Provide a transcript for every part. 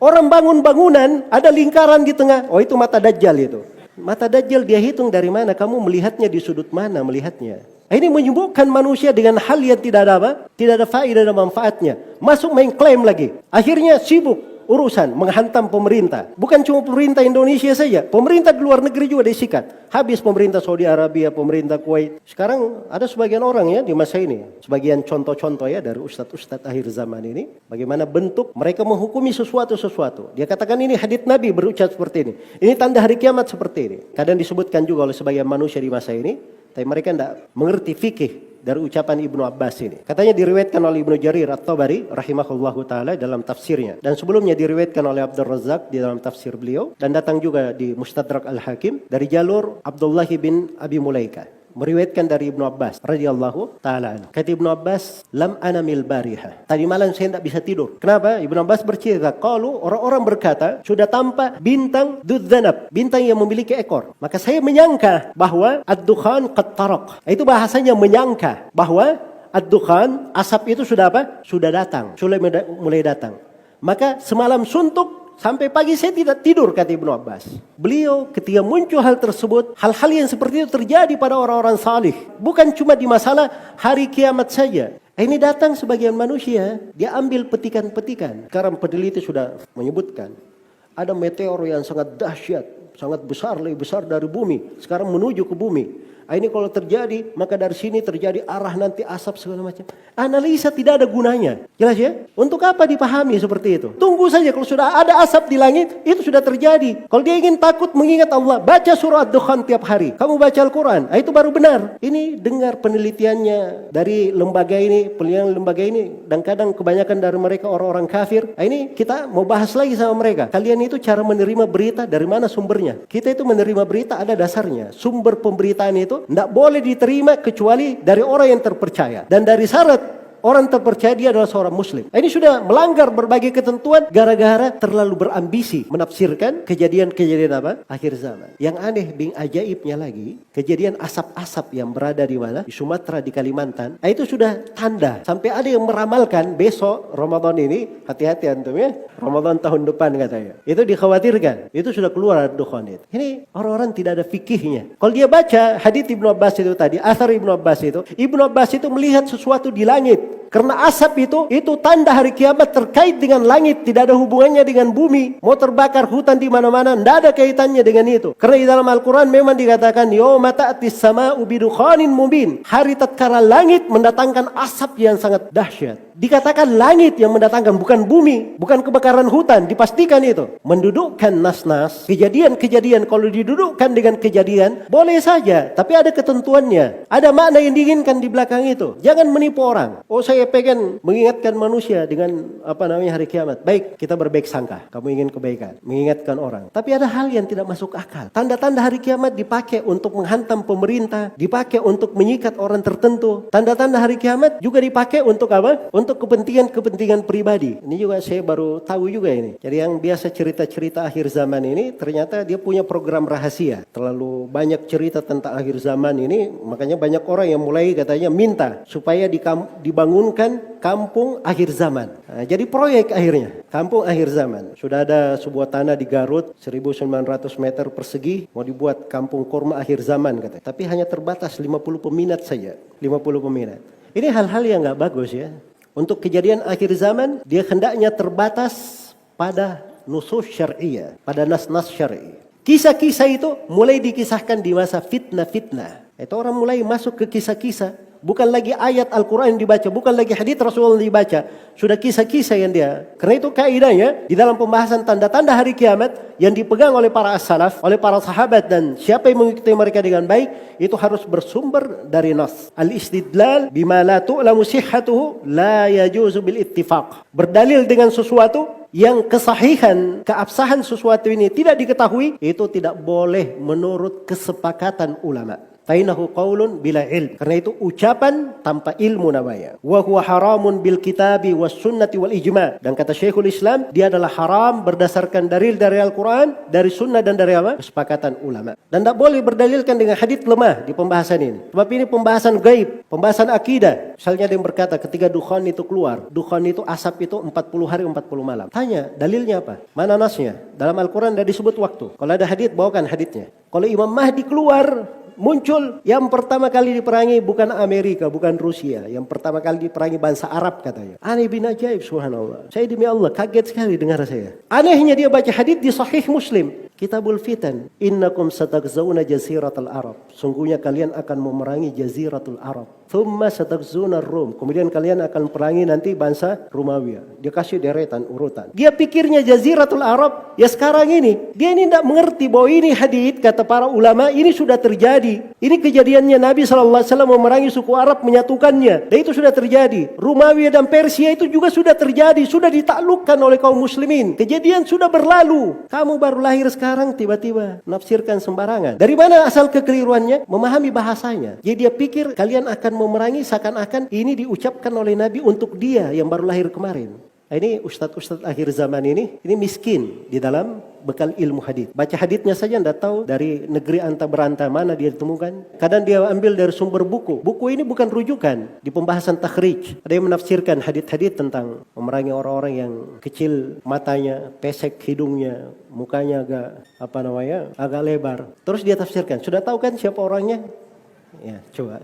Orang bangun bangunan, ada lingkaran di tengah. Oh itu mata Dajjal itu. Mata Dajjal dia hitung dari mana, kamu melihatnya di sudut mana melihatnya. Ini menyibukkan manusia dengan hal yang tidak ada apa? Tidak ada faedah dan manfaatnya. Masuk main klaim lagi. Akhirnya sibuk urusan menghantam pemerintah. Bukan cuma pemerintah Indonesia saja. Pemerintah di luar negeri juga disikat. Habis pemerintah Saudi Arabia, pemerintah Kuwait. Sekarang ada sebagian orang ya di masa ini. Sebagian contoh-contoh ya dari ustadz-ustadz akhir zaman ini. Bagaimana bentuk mereka menghukumi sesuatu. Dia katakan ini hadits Nabi berucap seperti ini. Ini tanda hari kiamat seperti ini. Kadang disebutkan juga oleh sebagian manusia di masa ini. Tapi mereka tidak mengerti fikih dari ucapan Ibnu Abbas ini. Katanya diriwayatkan oleh Ibnu Jarir At-Tabari rahimahullahu taala dalam tafsirnya, dan sebelumnya diriwayatkan oleh Abdul Razzaq di dalam tafsir beliau, dan datang juga di Mustadrak Al-Hakim dari jalur Abdullah bin Abi Mulaika meriwayatkan dari Ibnu Abbas radhiyallahu taala anhu. Kata Ibnu Abbas, "Lam anamil bariha." Tadi malam saya tidak bisa tidur. Kenapa? Ibnu Abbas bercerita, kalau orang-orang berkata sudah tampak bintang dudzanab, bintang yang memiliki ekor. Maka saya menyangka bahwa ad-dukhan qad taraq. Itu bahasanya menyangka bahwa ad-dukhan, asap itu sudah apa? Sudah datang, mulai datang. Maka semalam suntuk sampai pagi saya tidak tidur, kata Ibnu Abbas. Beliau ketika muncul hal tersebut, hal-hal yang seperti itu terjadi pada orang-orang salih. Bukan cuma di masalah hari kiamat saja. Ini datang sebagian manusia, dia ambil petikan-petikan. Sekarang peneliti sudah menyebutkan, ada meteor yang sangat dahsyat, sangat besar, lebih besar dari bumi. Sekarang menuju ke bumi. Ini kalau terjadi, maka dari sini terjadi arah nanti asap segala macam. Analisa tidak ada gunanya. Jelas ya? Untuk apa dipahami seperti itu? Tunggu saja, kalau sudah ada asap di langit, itu sudah terjadi. Kalau dia ingin takut mengingat Allah, baca surah Ad-Dukhan tiap hari. Kamu baca Al-Quran, itu baru benar. Ini dengar penelitiannya dari lembaga ini, penelitian lembaga ini, dan kadang kebanyakan dari mereka orang-orang kafir. Ini kita mau bahas lagi sama mereka. Kalian itu cara menerima berita dari mana sumbernya? Kita itu menerima berita ada dasarnya. Sumber pemberitaan itu tidak boleh diterima kecuali dari orang yang terpercaya. Dan dari syarat orang terpercaya dia adalah seorang muslim. Ini sudah melanggar berbagai ketentuan gara-gara terlalu berambisi menafsirkan kejadian-kejadian apa? Akhir zaman. Yang aneh, bing ajaibnya lagi, kejadian asap-asap yang berada di mana? Di Sumatera, di Kalimantan. Itu sudah tanda. Sampai ada yang meramalkan besok Ramadan ini, hati-hati antum ya. Ramadan tahun depan katanya. Itu dikhawatirkan. Itu sudah keluar dukhan itu. Ini orang-orang tidak ada fikihnya. Kalau dia baca hadits Ibnu Abbas itu tadi, asar Ibnu Abbas itu melihat sesuatu di langit. Karena asap itu tanda hari kiamat terkait dengan langit, tidak ada hubungannya dengan bumi. Mau terbakar hutan di mana-mana, tidak ada kaitannya dengan itu. Karena di dalam Al-Quran memang dikatakan, yauma ta'tis sama'u bidukhanin mubin. Hari tatkala langit mendatangkan asap yang sangat dahsyat. Dikatakan langit yang mendatangkan, bukan bumi, bukan kebakaran hutan. Dipastikan itu. Mendudukkan nas-nas, kejadian-kejadian kalau didudukkan dengan kejadian, boleh saja. Tapi ada ketentuannya. Ada makna yang diinginkan di belakang itu. Jangan menipu orang. Oh saya pengen mengingatkan manusia dengan hari kiamat. Baik, kita berbaik sangka. Kamu ingin kebaikan, mengingatkan orang. Tapi ada hal yang tidak masuk akal. Tanda-tanda hari kiamat dipakai untuk menghantam pemerintah, dipakai untuk menyikat orang tertentu. Tanda-tanda hari kiamat juga dipakai untuk apa? Untuk kepentingan pribadi. Ini juga saya baru tahu juga ini. Jadi yang biasa cerita-cerita akhir zaman ini ternyata dia punya program rahasia. Terlalu banyak cerita tentang akhir zaman ini, makanya banyak orang yang mulai katanya minta supaya dibangunkan kampung akhir zaman. Nah, jadi proyek akhirnya kampung akhir zaman. Sudah ada sebuah tanah di Garut 1900 meter persegi mau dibuat kampung kurma akhir zaman katanya. Tapi hanya terbatas 50 peminat saja. 50 peminat. Ini hal-hal yang nggak bagus ya. Untuk kejadian akhir zaman, dia hendaknya terbatas pada nusus syar'iyah, pada nas-nas syar'i. Kisah-kisah itu mulai dikisahkan di masa fitnah-fitnah. Itu orang mulai masuk ke kisah-kisah. Bukan lagi ayat Al-Quran yang dibaca, bukan lagi hadits Rasulullah yang dibaca. Sudah kisah-kisah yang dia. Karena itu kaidahnya di dalam pembahasan tanda-tanda hari kiamat yang dipegang oleh para as-salaf, oleh para sahabat dan siapa yang mengikuti mereka dengan baik, itu harus bersumber dari nas. Al-istidlal bima la tu'lamu sihhatuhu la yajuzu bil ittifaq. Berdalil dengan sesuatu yang kesahihan, keabsahan sesuatu ini tidak diketahui, itu tidak boleh menurut kesepakatan ulama. Fainahu qaulun bila ilm. Karena itu ucapan tanpa ilmu namanya. Wa huwa haramun bil kitabi was sunnati wal ijma'. Dan kata Syekhul Islam, dia adalah haram berdasarkan dalil dari Al-Quran, dari sunnah dan dari apa? Kesepakatan ulama. Dan tidak boleh berdalilkan dengan hadits lemah di pembahasan ini. Sebab ini pembahasan gaib, pembahasan akidah. Misalnya ada yang berkata ketika dukhan itu keluar, dukhan itu asap itu 40 hari 40 malam. Tanya, dalilnya apa? Mana nasnya? Dalam Al-Quran tidak disebut waktu. Kalau ada hadits, bawakan haditsnya. Kalau Imam Mahdi keluar, muncul, yang pertama kali diperangi bukan Amerika, bukan Rusia. Yang pertama kali diperangi bangsa Arab katanya. Aneh bin ajaib, subhanallah. Saya demi Allah kaget sekali dengar saya. Anehnya dia baca hadits di Sahih Muslim. Kitabul Fitan. Innakum satagzauna jaziratul Arab. Sungguhnya kalian akan memerangi jaziratul Arab. Thumma satagzuna Rum. Kemudian kalian akan perangi nanti bangsa Romawi. Dia kasih deretan, urutan. Dia pikirnya jaziratul Arab, ya sekarang ini. Dia ini tidak mengerti bahwa ini hadits kata para ulama, ini sudah terjadi. Ini kejadiannya Nabi SAW memerangi suku Arab, menyatukannya. Dan itu sudah terjadi. Romawi dan Persia itu juga sudah terjadi. Sudah ditaklukkan oleh kaum muslimin. Kejadian sudah berlalu. Kamu baru lahir sekarang tiba-tiba nafsirkan sembarangan. Dari mana asal kekeliruannya? Memahami bahasanya. Jadi dia pikir kalian akan memerangi seakan-akan ini diucapkan oleh Nabi untuk dia yang baru lahir kemarin. Ini ustadz-ustadz akhir zaman ini miskin di dalam bekal ilmu hadits. Baca haditsnya saja tidak tahu dari negeri anta beranta mana dia ditemukan. Kadang dia ambil dari sumber buku. Buku ini bukan rujukan di pembahasan takhrij. Ada yang menafsirkan hadits-hadits tentang memerangi orang-orang yang kecil matanya, pesek hidungnya, mukanya agak lebar. Terus dia tafsirkan. Sudah tahu kan siapa orangnya? Ya, coba.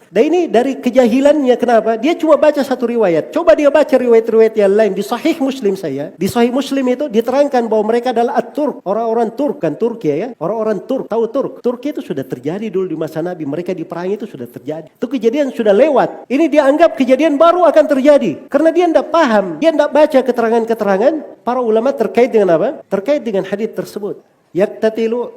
Dan ini dari kejahilannya, kenapa? Dia cuma baca satu riwayat. Coba dia baca riwayat-riwayat yang lain. Di Sahih Muslim saya, di Sahih Muslim itu diterangkan bahwa mereka adalah At-Turk. Orang-orang Turk, kan Turki ya. Orang-orang Turk, tahu Turk. Turki itu sudah terjadi dulu di masa Nabi. Mereka diperangi itu sudah terjadi. Itu kejadian sudah lewat. Ini dianggap kejadian baru akan terjadi. Karena dia tidak paham. Dia tidak baca keterangan-keterangan para ulama terkait dengan apa? Terkait dengan hadits tersebut. Yaktatilu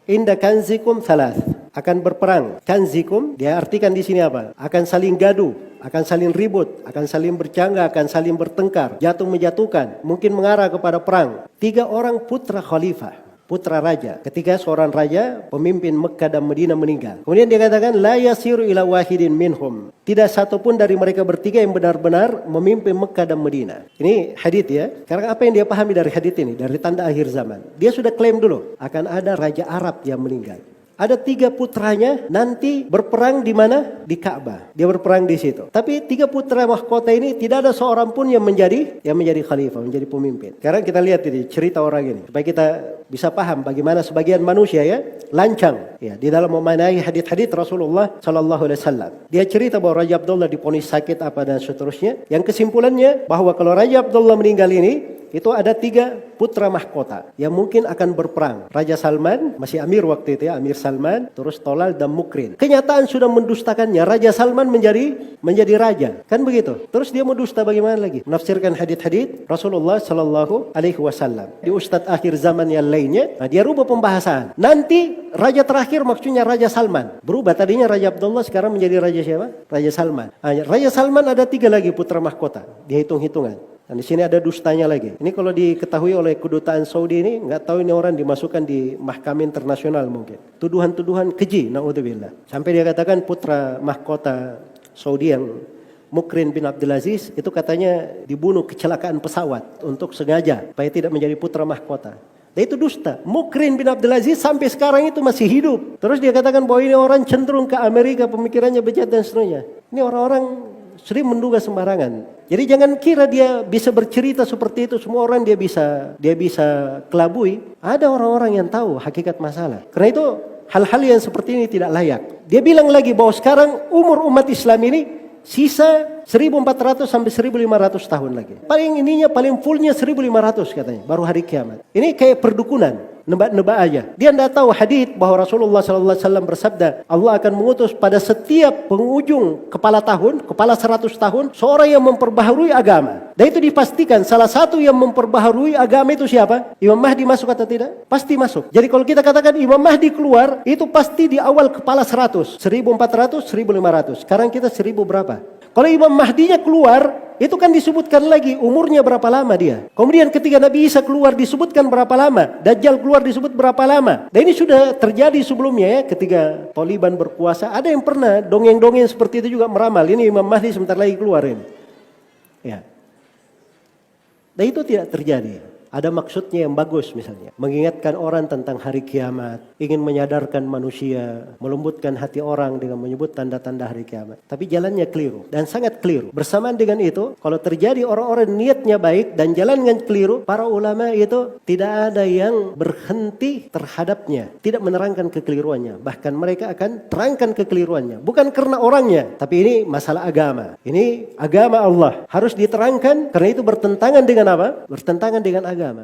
inda kanzikum thalath. Akan berperang. Kanzikum, dia artikan di sini apa? Akan saling gaduh, akan saling ribut, akan saling bercangga, akan saling bertengkar, jatuh menjatuhkan, mungkin mengarah kepada perang. 3 orang putra khalifah, putra raja. Ketika seorang raja, pemimpin Mekah dan Madinah meninggal. Kemudian dia katakan, la yasiru ila wahidin minhum. Tidak satu pun dari mereka bertiga yang benar-benar memimpin Mekah dan Madinah. Ini hadits ya. Sekarang apa yang dia pahami dari hadits ini? Dari tanda akhir zaman. Dia sudah klaim dulu, akan ada raja Arab yang meninggal. Ada 3 putranya nanti berperang di mana? Di Ka'bah. Dia berperang di situ. Tapi 3 putra mahkota ini tidak ada seorang pun yang menjadi khalifah, menjadi pemimpin. Sekarang kita lihat ini cerita orang ini supaya kita bisa paham bagaimana sebagian manusia ya lancang ya di dalam memaknai hadits-hadits Rasulullah sallallahu alaihi wasallam. Dia cerita bahwa Raja Abdullah diponis sakit apa dan seterusnya. Yang kesimpulannya bahwa kalau Raja Abdullah meninggal ini itu ada 3 putra mahkota yang mungkin akan berperang. Raja Salman, masih Amir waktu itu ya, Amir Salman, terus Tolal dan Mukrin. Kenyataan sudah mendustakannya, Raja Salman menjadi raja. Kan begitu. Terus dia mendusta bagaimana lagi? Menafsirkan hadits-hadits Rasulullah sallallahu alaihi wasallam. Di ustadz akhir zaman yang lainnya, dia rubah pembahasan. Nanti raja terakhir maksudnya Raja Salman. Berubah tadinya Raja Abdullah sekarang menjadi raja siapa? Raja Salman. Raja Salman ada 3 lagi putra mahkota. Dihitung-hitungan. Dan di sini ada dustanya lagi. Ini kalau diketahui oleh kedutaan Saudi ini, nggak tahu ini orang dimasukkan di mahkamah internasional mungkin. Tuduhan-tuduhan keji, naudzubillah. Sampai dia katakan putra mahkota Saudi yang Mukrin bin Abdul Aziz itu katanya dibunuh kecelakaan pesawat untuk sengaja supaya tidak menjadi putra mahkota. Dan itu dusta. Mukrin bin Abdul Aziz sampai sekarang itu masih hidup. Terus dia katakan bahwa ini orang cenderung ke Amerika, pemikirannya bejat dan seterusnya. Ini orang-orang sering menduga sembarangan. Jadi jangan kira dia bisa bercerita seperti itu, semua orang dia bisa kelabui. Ada orang-orang yang tahu hakikat masalah. Karena itu hal-hal yang seperti ini tidak layak. Dia bilang lagi bahwa sekarang umur umat Islam ini sisa 1400 sampai 1500 tahun lagi. Paling fullnya 1500 katanya, baru hari kiamat. Ini kayak perdukunan. Nebak-nebak aja. Dia tidak tahu hadits bahwa Rasulullah SAW bersabda, Allah akan mengutus pada setiap penghujung kepala 100 tahun, seorang yang memperbaharui agama. Dan itu dipastikan salah satu yang memperbaharui agama itu siapa? Imam Mahdi masuk atau tidak? Pasti masuk. Jadi kalau kita katakan Imam Mahdi keluar, itu pasti di awal kepala 100. 1400, 1500. Sekarang kita 1000 berapa? Kalau Imam Mahdinya keluar, itu kan disebutkan lagi umurnya berapa lama dia. Kemudian ketika Nabi Isa keluar disebutkan berapa lama. Dajjal keluar disebut berapa lama. Dan ini sudah terjadi sebelumnya ya, ketika Taliban berkuasa. Ada yang pernah dongeng-dongeng seperti itu juga meramal. Ini Imam Mahdi sebentar lagi keluar ini. Ya. Dan itu tidak terjadi. Ada maksudnya yang bagus misalnya. Mengingatkan orang tentang hari kiamat. Ingin menyadarkan manusia. Melembutkan hati orang dengan menyebut tanda-tanda hari kiamat. Tapi jalannya keliru. Dan sangat keliru. Bersamaan dengan itu. Kalau terjadi orang-orang niatnya baik dan jalannya keliru. Para ulama itu tidak ada yang berhenti terhadapnya. Tidak menerangkan kekeliruannya. Bahkan mereka akan terangkan kekeliruannya. Bukan karena orangnya. Tapi ini masalah agama. Ini agama Allah. Harus diterangkan. Karena itu bertentangan dengan apa? Bertentangan dengan agama.